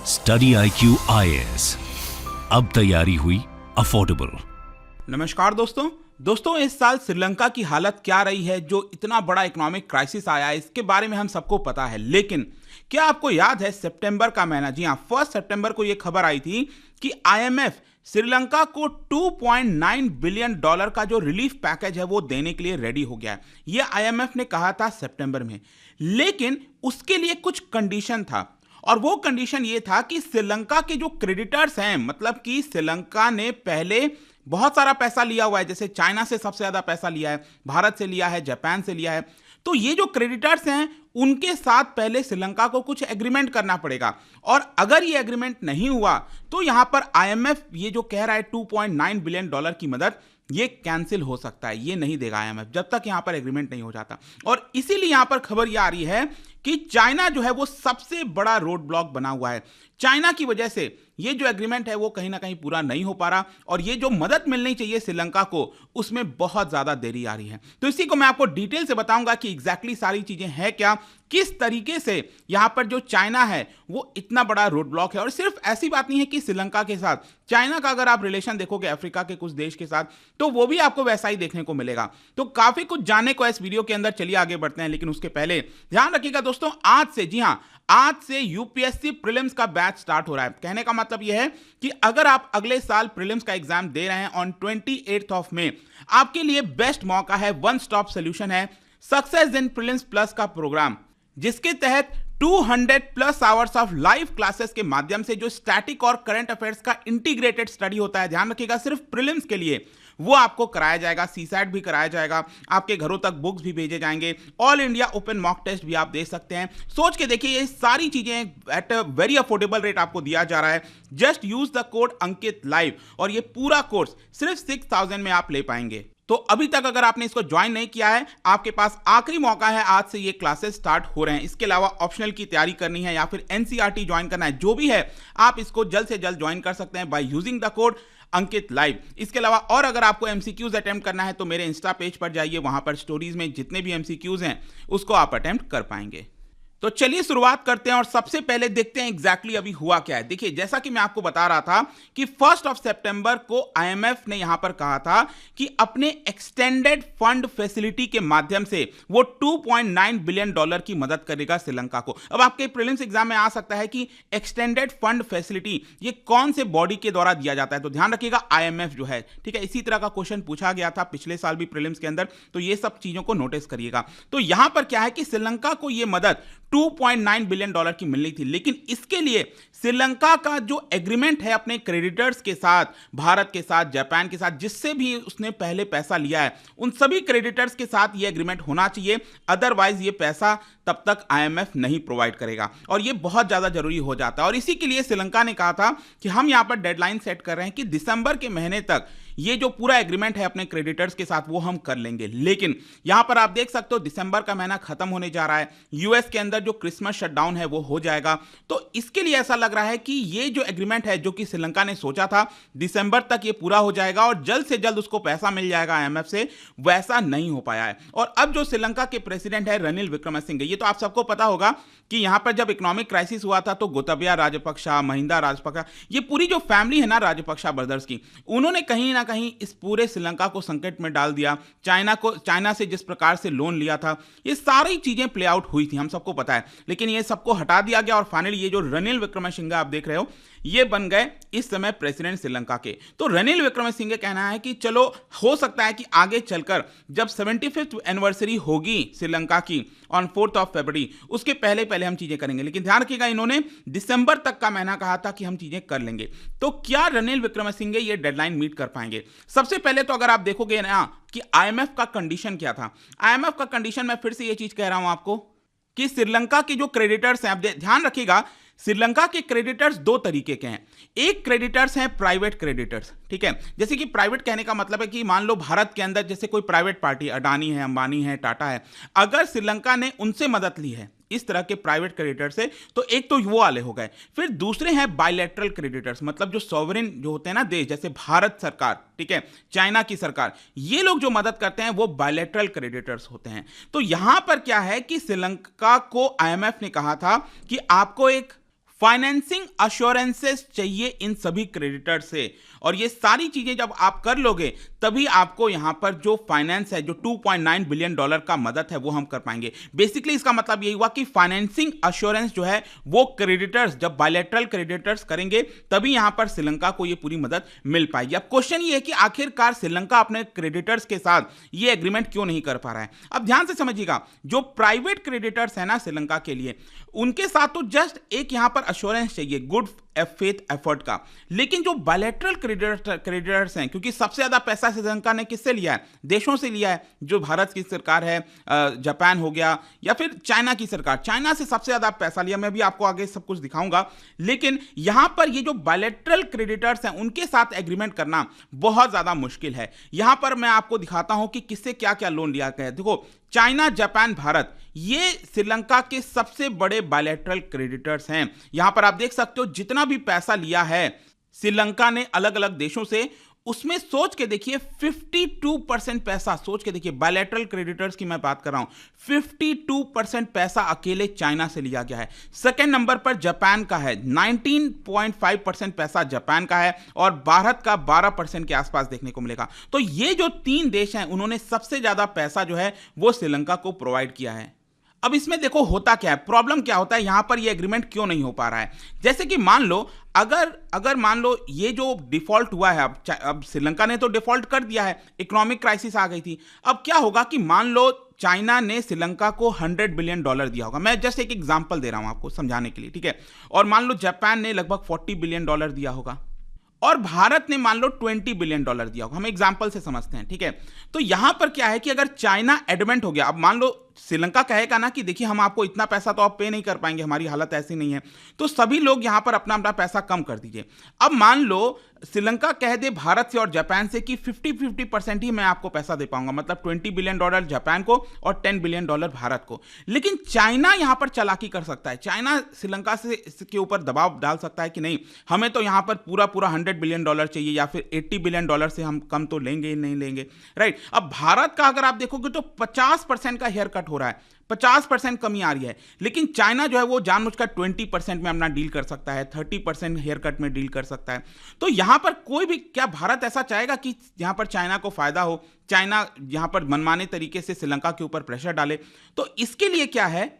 Study IQ IAS, अब तैयारी हुई अफोर्डेबल। नमस्कार दोस्तों, इस साल श्रीलंका की हालत क्या रही है, जो इतना बड़ा इकोनॉमिक क्राइसिस आया है, इसके बारे में हम सबको पता है। लेकिन क्या आपको याद है सितंबर का महीना, जी हाँ, 1 सितंबर को यह खबर आई थी कि IMF श्रीलंका को $2.9 बिलियन का जो रिलीफ पैकेज है वो देने के लिए रेडी हो गया है। यह IMF ने कहा था सितंबर में, लेकिन उसके लिए कुछ कंडीशन था, और वो कंडीशन ये था कि श्रीलंका के जो क्रेडिटर्स हैं, मतलब कि श्रीलंका ने पहले बहुत सारा पैसा लिया हुआ है, जैसे चाइना से सबसे ज्यादा पैसा लिया है, भारत से लिया है, जापान से लिया है, तो ये जो क्रेडिटर्स हैं उनके साथ पहले श्रीलंका को कुछ एग्रीमेंट करना पड़ेगा, और अगर ये एग्रीमेंट नहीं हुआ तो यहां पर IMF ये जो कह रहा है $2.9 बिलियन की मदद, ये कैंसिल हो सकता है, ये नहीं देगा IMF जब तक यहां पर एग्रीमेंट नहीं हो जाता। और इसीलिए यहां पर खबर ये आ रही है कि चाइना जो है वो सबसे बड़ा रोड ब्लॉक बना हुआ है। चाइना की वजह से ये जो एग्रीमेंट है वो कहीं ना कहीं पूरा नहीं हो पा रहा, और ये जो मदद मिलनी चाहिए श्रीलंका को, उसमें बहुत ज्यादा देरी आ रही है। तो इसी को मैं आपको डिटेल से बताऊंगा कि एग्जैक्टली सारी चीजें हैं क्या, किस तरीके से यहां पर जो चाइना है वो इतना बड़ा रोड ब्लॉक है। और सिर्फ ऐसी बात नहीं है कि श्रीलंका के साथ, चाइना का अगर आप रिलेशन देखोगे अफ्रीका के कुछ देश के साथ, तो वो भी आपको वैसा ही देखने को मिलेगा। तो काफी कुछ जानने को इस वीडियो के अंदर, चलिए आगे बढ़ते हैं। लेकिन उसके पहले ध्यान रखिएगा दोस्तों, आज से, जी हां, आज से यूपीएससी प्रीलिम्स का बैच स्टार्ट हो रहा है। कहने का मतलब यह है कि अगर आप अगले साल प्रीलिम्स का एग्जाम दे रहे हैं ऑन 28 मई, आपके लिए बेस्ट मौका है, वन स्टॉप सॉल्यूशन है सक्सेस इन प्रीलिम्स प्लस का प्रोग्राम, जिसके तहत 200+ आवर्स ऑफ लाइव क्लासेस के माध्यम से जो स्टैटिक और करंट अफेयर्स का इंटीग्रेटेड स्टडी होता है, ध्यान रखिएगा, सिर्फ प्रीलिम्स के लिए, वो आपको कराया जाएगा। सीसैट भी कराया जाएगा, आपके घरों तक बुक्स भी भेजे जाएंगे, all India open mock test भी आप दे सकते हैं। सोच के देखिए, ये सारी चीजें at a very affordable rate आपको दिया जा रहा है। Just use the code Ankit live, और ये पूरा कोर्स सिर्फ 6000 में आप ले पाएंगे। तो अभी तक अगर आपने इसको ज्वाइन नहीं किया है, आपके पास आखिरी मौका है, आज से ये क्लासेस स्टार्ट हो रहे हैं। इसके अलावा ऑप्शनल की तैयारी करनी है या फिर NCERT ज्वाइन करना है, जो भी है, आप इसको जल्द से जल्द ज्वाइन कर सकते हैं by using the code Ankit live. इसके अलावा और अगर आपको MCQs अटेम्प्ट करना है तो मेरे इंस्टा पेज पर जाइए, वहां पर स्टोरीज में जितने भी MCQs हैं उसको आप अटेम्प्ट कर पाएंगे। तो चलिए शुरुआत करते हैं और सबसे पहले देखते हैं एग्जैक्टली अभी हुआ क्या है। देखिए, जैसा कि मैं आपको बता रहा था कि 1 सितंबर को IMF ने यहां पर कहा था कि अपने एक्सटेंडेड फंड फैसिलिटी के माध्यम से वो $2.9 बिलियन की मदद करेगा श्रीलंका को। अब आपके प्रीलिम्स एग्जाम में आ सकता है कि एक्सटेंडेड फंड फैसिलिटी ये कौन से बॉडी के द्वारा दिया जाता है, तो ध्यान रखिएगा IMF जो है, ठीक है। इसी तरह का क्वेश्चन पूछा गया था पिछले साल भी प्रीलिम्स के अंदर, तो ये सब चीजों को नोटिस करिएगा। तो यहां पर क्या है कि श्रीलंका को ये मदद $2.9 बिलियन की मिलनी थी, लेकिन इसके लिए श्रीलंका का जो एग्रीमेंट है अपने क्रेडिटर्स के साथ, भारत के साथ, जापान के साथ, जिससे भी उसने पहले पैसा लिया है, उन सभी क्रेडिटर्स के साथ ये एग्रीमेंट होना चाहिए, अदरवाइज ये पैसा तब तक IMF नहीं प्रोवाइड करेगा, और ये बहुत ज्यादा जरूरी हो जाता है। और इसी के लिए श्रीलंका ने कहा था कि हम यहां पर डेडलाइन सेट कर रहे हैं कि दिसंबर के महीने तक ये जो पूरा एग्रीमेंट है अपने क्रेडिटर्स के साथ वो हम कर लेंगे। लेकिन यहां पर आप देख सकते हो दिसंबर का महीना खत्म होने जा रहा है, यूएस के अंदर जो क्रिसमस शटडाउन है वो हो जाएगा, तो इसके लिए ऐसा लग रहा है कि ये जो एग्रीमेंट है, जो कि श्रीलंका ने सोचा था दिसंबर तक ये पूरा हो जाएगा और जल्द से जल्द उसको पैसा मिल जाएगा IMF से, वैसा नहीं हो पाया है। और अब जो श्रीलंका के प्रेसिडेंट है रणिल विक्रमसिंघे, ये तो आप सबको पता होगा कि यहां पर जब इकोनॉमिक क्राइसिस हुआ था तो गोताबाया राजपक्षा, महिंदा राजपक्षा, ये पूरी जो फैमिली है ना राजपक्षा ब्रदर्स की, उन्होंने कहीं ना कहीं इस पूरे श्रीलंका को संकट में डाल दिया। चाइना से जिस प्रकार से लोन लिया था, ये सारी चीजें प्ले आउट हुई थी, हम सबको पता है। लेकिन ये सबको हटा दिया गया और फाइनली ये जो रणिल विक्रमसिंघे आप देख रहे हो, ये बन गए इस समय प्रेसिडेंट श्रीलंका के। तो रणिल विक्रमसिंघे कहना है कि चलो, हो सकता है कि आगे चलकर जब 75th एनिवर्सरी होगी श्रीलंका की ऑन 4 फरवरी, उसके पहले पहले हम चीजें करेंगे। लेकिन ध्यान रखिएगा, इन्होंने दिसंबर तक का महीना कहा था कि हम चीजें कर लेंगे। तो क्या रणिल विक्रमसिंघे ये डेडलाइन मीट कर पाएंगे? सबसे पहले तो अगर आप देखोगे ना कि IMF का कंडीशन क्या था, IMF का कंडीशन, मैं फिर से ये चीज कह रहा हूं आपको कि श्रीलंका के जो क्रेडिटर्स हैं, आप ध्यान रखिएगा, श्रीलंका के क्रेडिटर्स दो तरीके के हैं। एक क्रेडिटर्स हैं प्राइवेट क्रेडिटर्स, ठीक है। जैसे कि प्राइवेट कहने का मतलब है कि मान लो भारत के अंदर जैसे कोई प्राइवेट पार्टी, अडानी है, अंबानी है, टाटा है, अगर श्रीलंका ने उनसे मदद ली है, इस तरह के प्राइवेट क्रेडिटर्स से, तो एक तो वो वाले हो गए। फिर दूसरे हैं बायलैटरल क्रेडिटर्स, मतलब जो सॉवरेन जो होते हैं ना देश, जैसे भारत सरकार, ठीक है, चाइना की सरकार, ये लोग जो मदद करते हैं वो बायलैटरल क्रेडिटर्स होते हैं। तो यहां पर क्या है कि श्रीलंका को IMF ने कहा था कि आपको एक फाइनेंसिंग अश्योरेंसेस चाहिए इन सभी क्रेडिटर से, और ये सारी चीजें जब आप कर लोगे तभी आपको यहां पर जो फाइनेंस है, जो 2.9 बिलियन डॉलर का मदद है, वो हम कर पाएंगे। बेसिकली इसका मतलब यही हुआ कि फाइनेंसिंग अश्योरेंस जो है वो क्रेडिटर्स, जब बायलैटरल क्रेडिटर्स करेंगे तभी यहां पर श्रीलंका को ये पूरी मदद मिल पाएगी। अब क्वेश्चन ये है कि आखिरकार श्रीलंका अपने क्रेडिटर्स के साथ ये एग्रीमेंट क्यों नहीं कर पा रहा है। अब ध्यान से समझिएगा, जो प्राइवेट क्रेडिटर्स है ना श्रीलंका के लिए, उनके साथ तो जस्ट एक यहां पर अश्योरेंस चाहिए, गुड फेथ एफर्ट का। लेकिन जो बायलैटरल क्रेडिटर्स हैं, क्योंकि सबसे ज्यादा पैसा श्रीलंका ने किससे लिया है, देशों से लिया है, जो भारत की सरकार है, जापान हो गया, या फिर चाइना की सरकार, चाइना से सबसे ज्यादा पैसा लिया। मैं भी आपको आगे सब कुछ दिखाऊंगा। लेकिन यहां पर ये जो बायलैटरल क्रेडिटर्स हैं उनके साथ एग्रीमेंट करना बहुत ज्यादा मुश्किल है। यहां पर मैं आपको दिखाता हूं कि किससे क्या क्या लोन लिया गया है। देखो, चाइना, जापान, भारत, ये श्रीलंका के सबसे बड़े बायलैटरल क्रेडिटर्स हैं। यहां पर आप देख सकते हो जितना भी पैसा लिया है श्रीलंका ने अलग अलग देशों से, उसमें सोच के देखिए 52% पैसा, सोच के देखिए, बायलैटरल क्रेडिटर्स की मैं बात कर रहा हूं, 52% पैसा अकेले चाइना से लिया गया है। सेकंड नंबर पर जापान का है, 19.5% पैसा जापान का है, और भारत का 12% के आसपास देखने को मिलेगा। तो ये जो तीन देश हैं, उन्होंने सबसे ज्यादा पैसा जो है वो श्रीलंका को प्रोवाइड किया है। अब इसमें देखो होता क्या है, प्रॉब्लम क्या होता है, यहां पर ये एग्रीमेंट क्यों नहीं हो पा रहा है। जैसे कि मान लो, अगर मान लो ये जो डिफॉल्ट हुआ है, अब श्रीलंका ने तो डिफॉल्ट कर दिया है, इकोनॉमिक क्राइसिस आ गई थी। अब क्या होगा कि मान लो चाइना ने श्रीलंका को $100 बिलियन दिया होगा, मैं जस्ट एक एग्जांपल दे रहा हूं आपको समझाने के लिए, ठीक है। और मान लो जापान ने लगभग $40 बिलियन दिया होगा, और भारत ने मान लो $20 बिलियन दिया होगा। हम एग्जांपल से समझते हैं, ठीक है। तो यहां पर क्या है कि अगर चाइना एडमेंट हो गया, अब मान लो श्रीलंका कहेगा ना कि देखिए हम आपको इतना पैसा तो आप पे नहीं कर पाएंगे, हमारी हालत ऐसी नहीं है, तो सभी लोग यहां पर अपना अपना पैसा कम कर दीजिए। अब मान लो श्रीलंका कह दे भारत से और जापान से कि 50-50% ही मैं आपको पैसा दे पाऊंगा, मतलब $20 बिलियन जापान को और $10 बिलियन भारत को। लेकिन चाइना यहां पर चालाकी कर सकता है, चाइना श्रीलंका से इसके ऊपर दबाव डाल सकता है कि नहीं, हमें तो यहां पर पूरा $100 बिलियन चाहिए, या फिर $80 बिलियन से हम कम तो लेंगे ही नहीं लेंगे, राइट। अब भारत का अगर आप देखोगे तो 50% का हेयर कट हो रहा है, 50% कमी आ रही है। लेकिन चाइना जो है वो जानबूझकर 20% में अपना डील कर सकता है, 30% हेयर कट में डील कर सकता है। तो यहां पर कोई भी, क्या भारत ऐसा चाहेगा कि यहां पर चाइना को फायदा हो, चाइना यहां पर मनमाने तरीके से श्रीलंका के ऊपर प्रेशर डाले? तो इसके लिए क्या है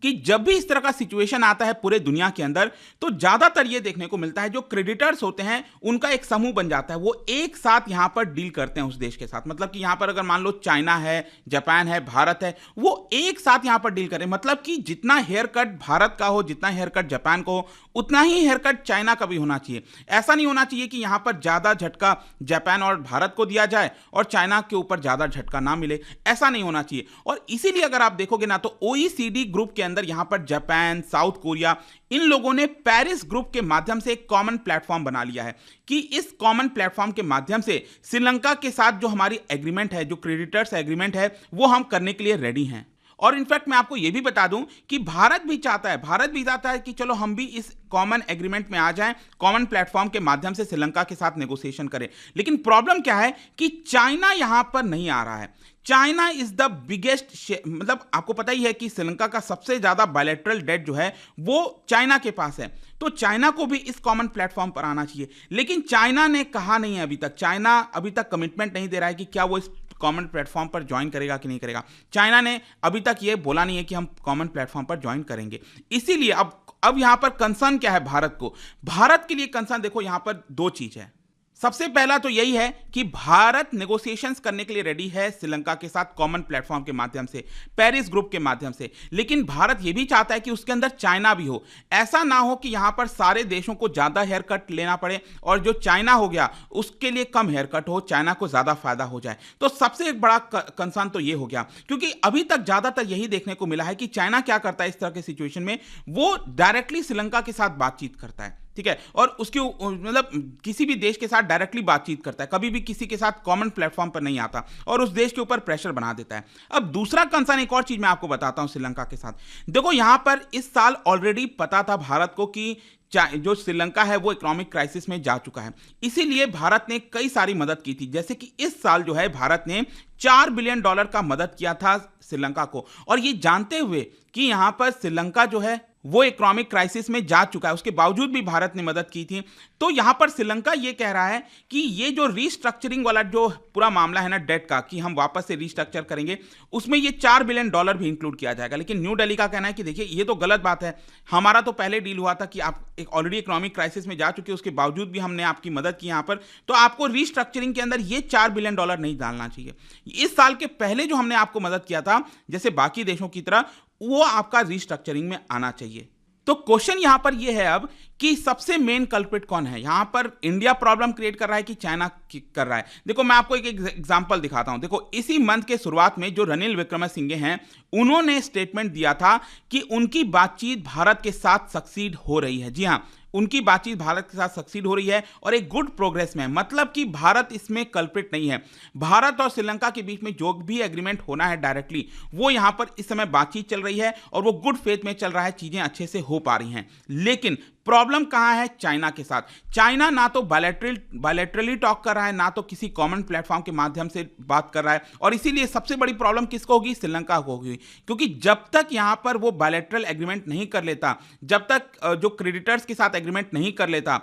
कि जब भी इस तरह का सिचुएशन आता है पूरे दुनिया के अंदर, तो ज्यादातर ये देखने को मिलता है जो क्रेडिटर्स होते हैं उनका एक समूह बन जाता है, वो एक साथ यहां पर डील करते हैं उस देश के साथ। मतलब कि यहां पर अगर मान लो चाइना है, जापान है, भारत है, वो एक साथ यहां पर डील करें। मतलब कि जितना हेयर कट भारत का हो, जितना हेयर कट जापान को हो, उतना ही हेयर कट चाइना का भी होना चाहिए। ऐसा नहीं होना चाहिए कि यहां पर ज्यादा झटका जापान और भारत को दिया जाए और चाइना के ऊपर ज्यादा झटका ना मिले, ऐसा नहीं होना चाहिए। और इसीलिए अगर आप देखोगे ना, तो OECD ग्रुप के अंदर यहां पर जापान, साउथ कोरिया, इन लोगों ने पेरिस ग्रुप के माध्यम से एक कॉमन प्लेटफॉर्म बना लिया है कि इस कॉमन प्लेटफॉर्म के माध्यम से श्रीलंका के साथ जो हमारी एग्रीमेंट है, जो क्रेडिटर्स एग्रीमेंट है, वो हम करने के लिए रेडी हैं। और इनफैक्ट मैं आपको यह भी बता दूं कि भारत भी चाहता है कि चलो हम भी इस कॉमन एग्रीमेंट में आ जाएं, कॉमन प्लेटफॉर्म के माध्यम से श्रीलंका के साथ नेगोशिएशन करें। लेकिन प्रॉब्लम क्या है कि चाइना यहां पर नहीं आ रहा है। चाइना इज द बिगेस्ट, मतलब आपको पता ही है कि श्रीलंका का सबसे ज्यादा बायलैटरल डेट जो है वो चाइना के पास है। तो चाइना को भी इस कॉमन प्लेटफॉर्म पर आना चाहिए, लेकिन चाइना ने कहा नहीं है अभी तक, चाइना अभी तक कमिटमेंट नहीं दे रहा है कि क्या वो इस कॉमन प्लेटफॉर्म पर ज्वाइन करेगा कि नहीं करेगा। चाइना ने अभी तक ये बोला नहीं है कि हम कॉमन प्लेटफॉर्म पर ज्वाइन करेंगे। इसीलिए अब यहां पर कंसर्न क्या है भारत को? भारत के लिए कंसर्न देखो यहां पर दो चीज है। सबसे पहला तो यही है कि भारत नेगोशिएशंस करने के लिए रेडी है श्रीलंका के साथ कॉमन प्लेटफॉर्म के माध्यम से, पेरिस ग्रुप के माध्यम से। लेकिन भारत यह भी चाहता है कि उसके अंदर चाइना भी हो। ऐसा ना हो कि यहां पर सारे देशों को ज्यादा हेयर कट लेना पड़े और जो चाइना हो गया उसके लिए कम हेयर कट हो, चाइना को ज्यादा फायदा हो जाए। तो सबसे एक बड़ा कंसर्न तो यह हो गया, क्योंकि अभी तक ज्यादातर यही देखने को मिला है कि चाइना क्या करता है इस तरह के सिचुएशन में, वो डायरेक्टली श्रीलंका के साथ बातचीत करता है, ठीक है, और उसके मतलब किसी भी देश के साथ डायरेक्टली बातचीत करता है, कभी भी किसी के साथ कॉमन प्लेटफॉर्म पर नहीं आता और उस देश के ऊपर प्रेशर बना देता है। अब दूसरा कंसर्न, एक और चीज मैं आपको बताता हूं श्रीलंका के साथ। देखो यहां पर इस साल ऑलरेडी पता था भारत को कि जो श्रीलंका है वो इकोनॉमिक क्राइसिस में जा चुका है। इसीलिए भारत ने कई सारी मदद की थी, जैसे कि इस साल जो है भारत ने $4 बिलियन का मदद किया था श्रीलंका को, और ये जानते हुए कि यहां पर श्रीलंका जो है वो इकोनॉमिक क्राइसिस में जा चुका है, उसके बावजूद भी भारत ने मदद की थी। तो यहां पर श्रीलंका ये कह रहा है कि ये जो रीस्ट्रक्चरिंग वाला जो पूरा मामला है ना डेट का, कि हम वापस से रीस्ट्रक्चर करेंगे, उसमें ये $4 बिलियन भी इंक्लूड किया जाएगा। लेकिन न्यू दिल्ली का कहना है कि देखिए ये तो गलत बात है, हमारा तो पहले डील हुआ था कि आप एक ऑलरेडी इकोनॉमिक क्राइसिस में जा चुके, उसके बावजूद भी हमने आपकी मदद की यहां पर, तो आपको रीस्ट्रक्चरिंग के अंदर ये $4 बिलियन नहीं डालना चाहिए। इस साल के पहले जो हमने आपको मदद किया था जैसे बाकी देशों की तरह, वो आपका रीस्ट्रक्चरिंग में आना चाहिए। तो क्वेश्चन यहां पर यह है अब कि सबसे मेन कल्प्रिट कौन है यहां पर, इंडिया प्रॉब्लम क्रिएट कर रहा है कि चाइना कर रहा है। देखो मैं आपको एक एग्जांपल दिखाता हूं। देखो इसी मंथ के शुरुआत में जो रनिल विक्रमसिंघे हैं, उन्होंने स्टेटमेंट दिया था कि उनकी बातचीत भारत के साथ सक्सीड हो रही है। जी हां, उनकी बातचीत भारत के साथ सक्सीड हो रही है और एक गुड प्रोग्रेस में है, मतलब कि भारत इसमें कल्प्रिट नहीं है। भारत और श्रीलंका के बीच में जो भी एग्रीमेंट होना है डायरेक्टली, वो यहां पर इस समय बातचीत चल रही है और वो गुड फेथ में चल रहा है, चीजें अच्छे से हो पा रही हैं। लेकिन प्रॉब्लम कहां है? चाइना के साथ। चाइना ना तो बायलैटरली टॉक कर रहा है, ना तो किसी कॉमन प्लेटफॉर्म के माध्यम से बात कर रहा है, और इसीलिए सबसे बड़ी प्रॉब्लम किसको होगी? श्रीलंका को होगी। क्योंकि जब तक यहां पर वो बायलैटरल एग्रीमेंट नहीं कर लेता, जब तक जो क्रेडिटर्स के साथ एग्रीमेंट नहीं कर लेता,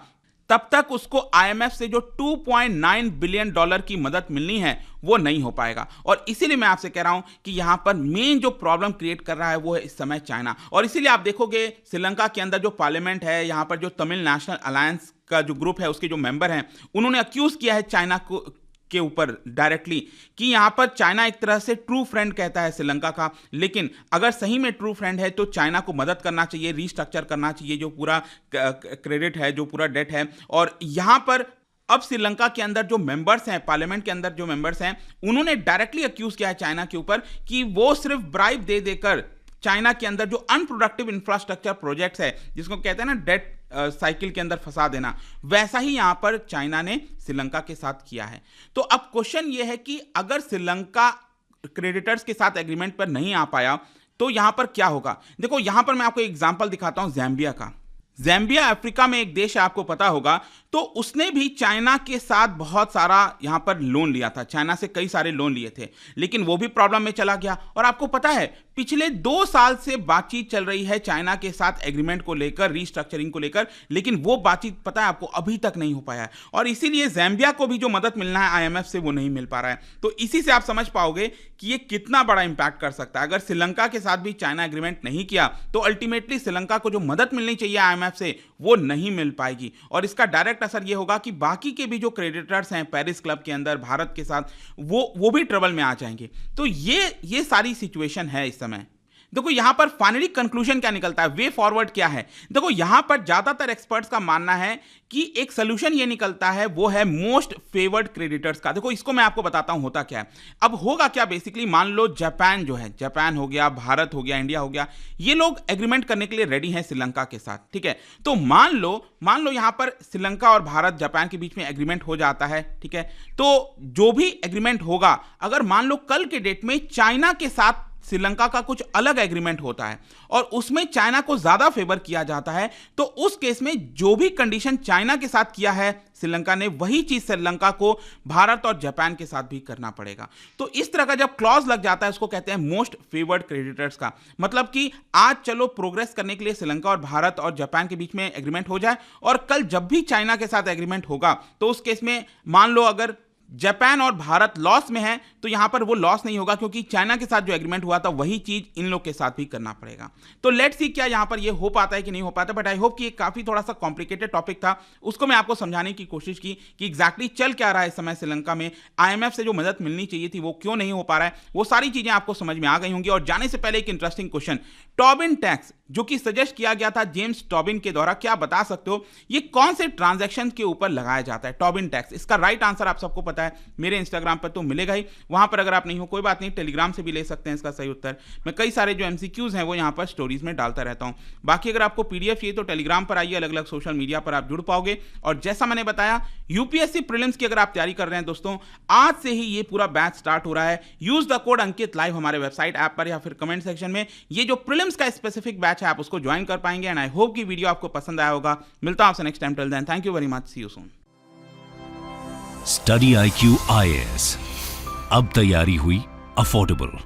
तब तक उसको आईएमएफ से जो $2.9 बिलियन की मदद मिलनी है वो नहीं हो पाएगा। और इसीलिए मैं आपसे कह रहा हूं कि यहां पर मेन जो प्रॉब्लम क्रिएट कर रहा है वो है इस समय चाइना। और इसीलिए आप देखोगे श्रीलंका के अंदर जो पार्लियामेंट है, यहां पर जो तमिल नेशनल अलायंस का जो ग्रुप है, उसके जो मेंबर हैं, उन्होंने अक्यूज किया है चाइना के ऊपर डायरेक्टली कि यहां पर चाइना एक तरह से ट्रू फ्रेंड कहता है श्रीलंका का। लेकिन अगर सही में ट्रू फ्रेंड है तो चाइना को मदद करना चाहिए, रीस्ट्रक्चर करना चाहिए जो पूरा क्रेडिट है, जो पूरा डेट है। और यहां पर अब श्रीलंका के अंदर जो मेंबर्स हैं, पार्लियामेंट के अंदर जो मेंबर्स हैं, उन्होंने डायरेक्टली अक्यूज किया है चाइना के ऊपर कि वो सिर्फ ब्राइब दे देकर चाइना के अंदर जो अनप्रोडक्टिव इंफ्रास्ट्रक्चर प्रोजेक्ट्स है, जिसको कहते हैं ना डेट साइकिल के अंदर फंसा देना, वैसा ही यहां पर चाइना ने श्रीलंका के साथ किया है। तो अब क्वेश्चन यह है कि अगर श्रीलंका क्रेडिटर्स के साथ एग्रीमेंट पर नहीं आ पाया तो यहां पर क्या होगा? देखो यहां पर मैं आपको एग्जांपल दिखाता हूं ज़ैम्बिया का। ज़ैम्बिया अफ्रीका में एक देश है, आपको पता होगा। तो उसने भी चाइना के साथ बहुत सारा यहां पर लोन लिया था, चाइना से कई सारे लोन लिए थे, लेकिन वो भी प्रॉब्लम में चला गया। और आपको पता है पिछले 2 साल से बातचीत चल रही है चाइना के साथ एग्रीमेंट को लेकर, रीस्ट्रक्चरिंग को लेकर, लेकिन वो बातचीत पता है आपको अभी तक नहीं हो पाया है। और इसीलिए ज़ैम्बिया को भी जो मदद मिलना है आईएमएफ से, वो नहीं मिल पा रहा है। तो इसी से आप समझ पाओगे कि ये कितना बड़ा इंपैक्ट कर सकता है। अगर श्रीलंका के साथ भी चाइना एग्रीमेंट नहीं किया तो अल्टीमेटली श्रीलंका को जो मदद मिलनी चाहिए आईएमएफ से, वो नहीं मिल पाएगी। और इसका डायरेक्ट असर ये होगा कि बाकी के भी जो क्रेडिटर्स हैं पेरिस क्लब के अंदर भारत के साथ, वो भी ट्रबल में आ जाएंगे। तो ये सारी सिचुएशन है इस समय। देखो यहां पर फाइनली कंक्लूजन क्या निकलता है, वे फॉरवर्ड क्या है? देखो यहां पर ज्यादातर एक्सपर्ट्स का मानना है कि एक सोल्यूशन ये निकलता है, वो है मोस्ट फेवर्ड क्रेडिटर्स का। देखो इसको मैं आपको बताता हूं होता क्या है। अब होगा क्या, बेसिकली मान लो जापान जो है, जापान हो गया, भारत हो गया, इंडिया हो गया, ये लोग एग्रीमेंट करने के लिए रेडी हैं श्रीलंका के साथ, ठीक है। तो मान लो यहां पर श्रीलंका और भारत जापान के बीच में एग्रीमेंट हो जाता है, ठीक है। तो जो भी एग्रीमेंट होगा, अगर मान लो कल के डेट में चाइना के साथ श्रीलंका का कुछ अलग एग्रीमेंट होता है और उसमें चाइना को ज्यादा फेवर किया जाता है, तो उस केस में जो भी कंडीशन चाइना के साथ किया है श्रीलंका ने, वही चीज श्रीलंका को भारत और जापान के साथ भी करना पड़ेगा। तो इस तरह का जब क्लॉज लग जाता है, उसको कहते हैं मोस्ट फेवर्ड क्रेडिटर्स का। मतलब कि आज चलो प्रोग्रेस करने के लिए श्रीलंका और भारत और जापान के बीच में एग्रीमेंट हो जाए, और कल जब भी चाइना के साथ एग्रीमेंट होगा तो उस केस में मान लो अगर जापान और भारत लॉस में है तो यहां पर वो लॉस नहीं होगा, क्योंकि चाइना के साथ जो एग्रीमेंट हुआ था वही चीज इन लोग के साथ भी करना पड़ेगा। तो लेट्स सी क्या यहां पर ये हो पाता है कि नहीं हो पाता। बट आई होप कि ये काफी थोड़ा सा कॉम्प्लिकेटेड टॉपिक था, उसको मैं आपको समझाने की कोशिश की कि एग्जैक्टली चल क्या रहा है इस समय श्रीलंका में, आईएमएफ से जो मदद मिलनी चाहिए थी वो क्यों नहीं हो पा रहा है, वो सारी चीजें आपको समझ में आ गई होंगी। और जाने से पहले एक इंटरेस्टिंग क्वेश्चन, टोबिन टैक्स जो कि सजेस्ट किया गया था जेम्स टोबिन के द्वारा, क्या बता सकते हो ये कौन से ट्रांजैक्शन के ऊपर लगाया जाता है टोबिन टैक्स? इसका राइट आंसर आप सबको पता पता है, मेरे इंस्टाग्राम पर तो मिलेगा ही। वहां पर अगर आप नहीं हो कोई बात नहीं, टेलीग्राम से भी ले सकते हैं इसका सही उत्तर। मैं कई सारे जो एमसीक्यूज हैं वो यहाँ पर स्टोरीज में डालता रहता हूँ। बाकी अगर आपको पीडीएफ चाहिए तो टेलीग्राम पर आइए, अलग अलग सोशल मीडिया पर आप जुड़ पाओगे। और जैसा मैंने बताया, यूपीएससी प्रीलिम्स की अगर आप तैयारी कर रहे हैं दोस्तों, आज से ही ये पूरा बैच स्टार्ट हो रहा है। Use the code Ankit live हमारे वेबसाइट ऐप पर या फिर कमेंट सेक्शन में। ये जो प्रीलिम्स का स्पेसिफिक बैच है आप उसको ज्वाइन कर पाएंगे। एंड आई होप कि वीडियो आपको पसंद आया होगा। मिलता हूं आपसे next time. Till then thank you very much, see you soon. Study IQ IAS, अब तैयारी हुई अफोर्डेबल।